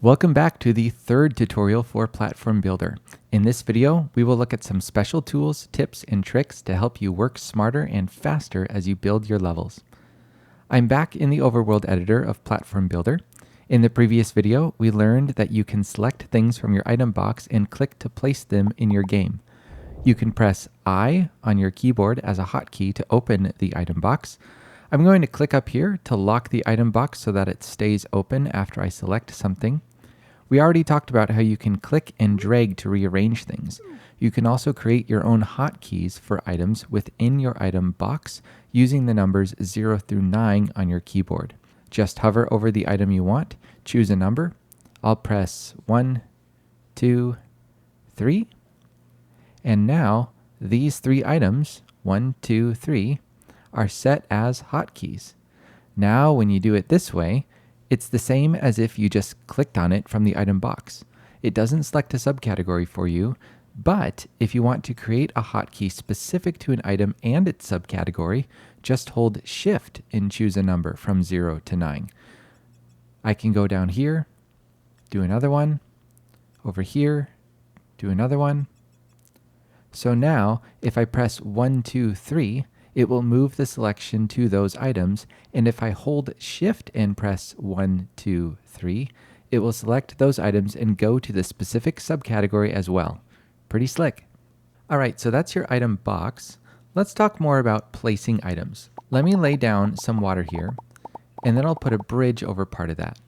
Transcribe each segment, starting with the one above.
Welcome back to the third tutorial for Platform Builder. In this video, we will look at some special tools, tips, and tricks to help you work smarter and faster as you build your levels. I'm back in the overworld editor of Platform Builder. In the previous video, we learned that you can select things from your item box and click to place them in your game. You can press I on your keyboard as a hotkey to open the item box. I'm going to click up here to lock the item box so that it stays open after I select something. We already talked about how you can click and drag to rearrange things. You can also create your own hotkeys for items within your item box using the numbers 0 through 9 on your keyboard. Just hover over the item you want, choose a number. I'll press 1, 2, 3. And now these three items, 1, 2, 3, are set as hotkeys. Now when you do it this way, it's the same as if you just clicked on it from the item box. It doesn't select a subcategory for you, but if you want to create a hotkey specific to an item and its subcategory, just hold Shift and choose a number from 0 to 9. I can go down here, do another one, over here, do another one. So now, if I press 1, 2, 3, it will move the selection to those items, and if I hold Shift and press 1, 2, 3, it will select those items and go to the specific subcategory as well. Pretty slick. Alright, so that's your item box. Let's talk more about placing items. Let me lay down some water here, and then I'll put a bridge over part of that.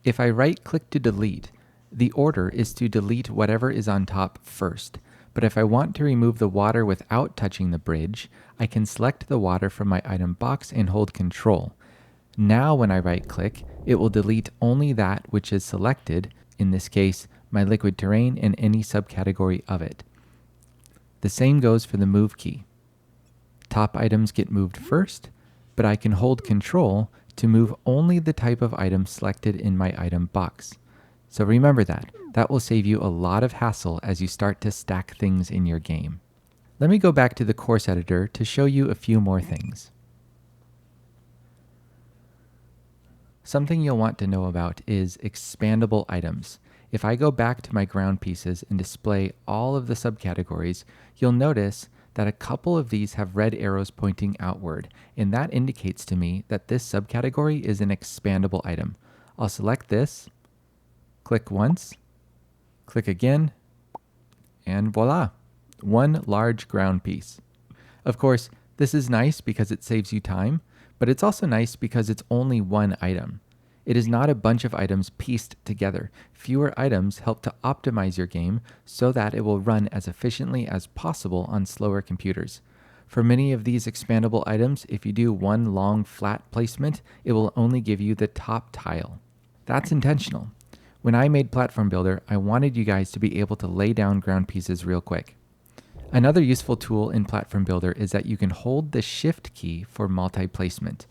If I right-click to delete, the order is to delete whatever is on top first. But if I want to remove the water without touching the bridge, I can select the water from my item box and hold Control. Now when I right-click, it will delete only that which is selected, in this case, my liquid terrain and any subcategory of it. The same goes for the Move key. Top items get moved first, but I can hold Control to move only the type of item selected in my item box. So remember that. That will save you a lot of hassle as you start to stack things in your game. Let me go back to the course editor to show you a few more things. Something you'll want to know about is expandable items. If I go back to my ground pieces and display all of the subcategories, you'll notice that a couple of these have red arrows pointing outward, and that indicates to me that this subcategory is an expandable item. I'll select this, click once, click again, and voila, one large ground piece. Of course, this is nice because it saves you time, but it's also nice because it's only one item. It is not a bunch of items pieced together. Fewer items help to optimize your game so that it will run as efficiently as possible on slower computers. For many of these expandable items, if you do one long flat placement, it will only give you the top tile. That's intentional. When I made Platform Builder, I wanted you guys to be able to lay down ground pieces real quick. Another useful tool in Platform Builder is that you can hold the Shift key for multi-placement.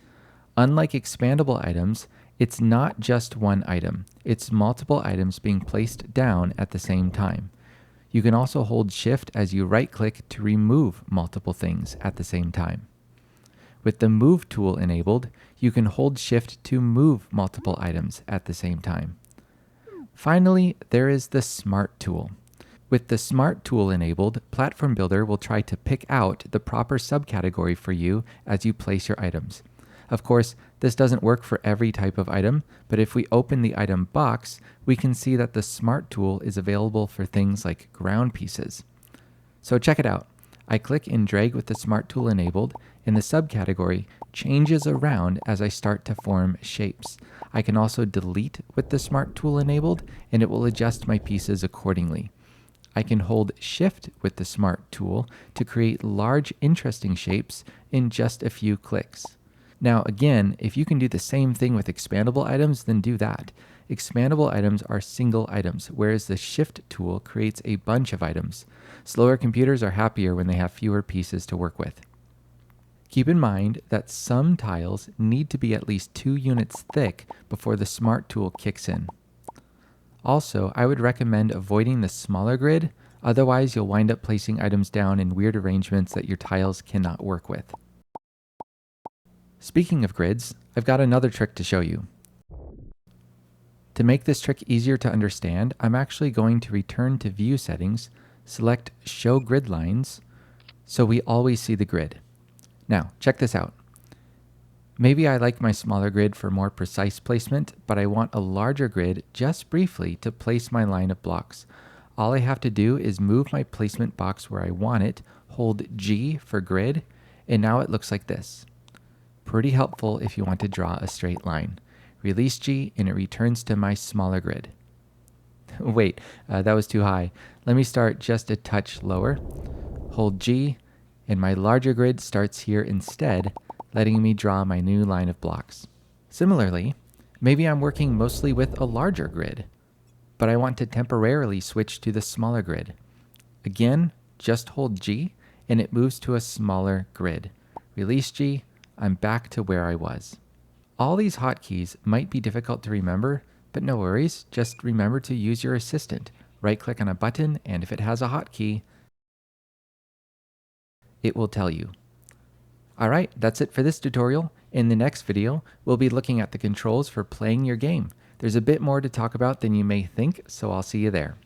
Unlike expandable items, it's not just one item. It's multiple items being placed down at the same time. You can also hold Shift as you right-click to remove multiple things at the same time. With the Move tool enabled, you can hold Shift to move multiple items at the same time. Finally, there is the Smart tool. With the Smart tool enabled, Platform Builder will try to pick out the proper subcategory for you as you place your items. Of course, this doesn't work for every type of item, but if we open the item box, we can see that the Smart tool is available for things like ground pieces. So check it out. I click and drag with the Smart tool enabled, and the subcategory changes around as I start to form shapes. I can also delete with the Smart tool enabled, and it will adjust my pieces accordingly. I can hold Shift with the Smart tool to create large, interesting shapes in just a few clicks. Now again, if you can do the same thing with expandable items, then do that. Expandable items are single items, whereas the Shift tool creates a bunch of items. Slower computers are happier when they have fewer pieces to work with. Keep in mind that some tiles need to be at least 2 units thick before the Smart tool kicks in. Also, I would recommend avoiding the smaller grid, otherwise you'll wind up placing items down in weird arrangements that your tiles cannot work with. Speaking of grids, I've got another trick to show you. To make this trick easier to understand, I'm actually going to return to View Settings, select Show Grid Lines, so we always see the grid. Now, check this out. Maybe I like my smaller grid for more precise placement, but I want a larger grid just briefly to place my line of blocks. All I have to do is move my placement box where I want it, hold G for grid, and now it looks like this. Pretty helpful if you want to draw a straight line. Release G and it returns to my smaller grid. Wait, that was too high. Let me start just a touch lower. Hold G, and my larger grid starts here instead, letting me draw my new line of blocks. Similarly, maybe I'm working mostly with a larger grid, but I want to temporarily switch to the smaller grid. Again, just hold G, and it moves to a smaller grid. Release G, I'm back to where I was. All these hotkeys might be difficult to remember, but no worries, just remember to use your assistant. Right-click on a button, and if it has a hotkey, it will tell you. Alright, that's it for this tutorial. In the next video, we'll be looking at the controls for playing your game. There's a bit more to talk about than you may think, so I'll see you there.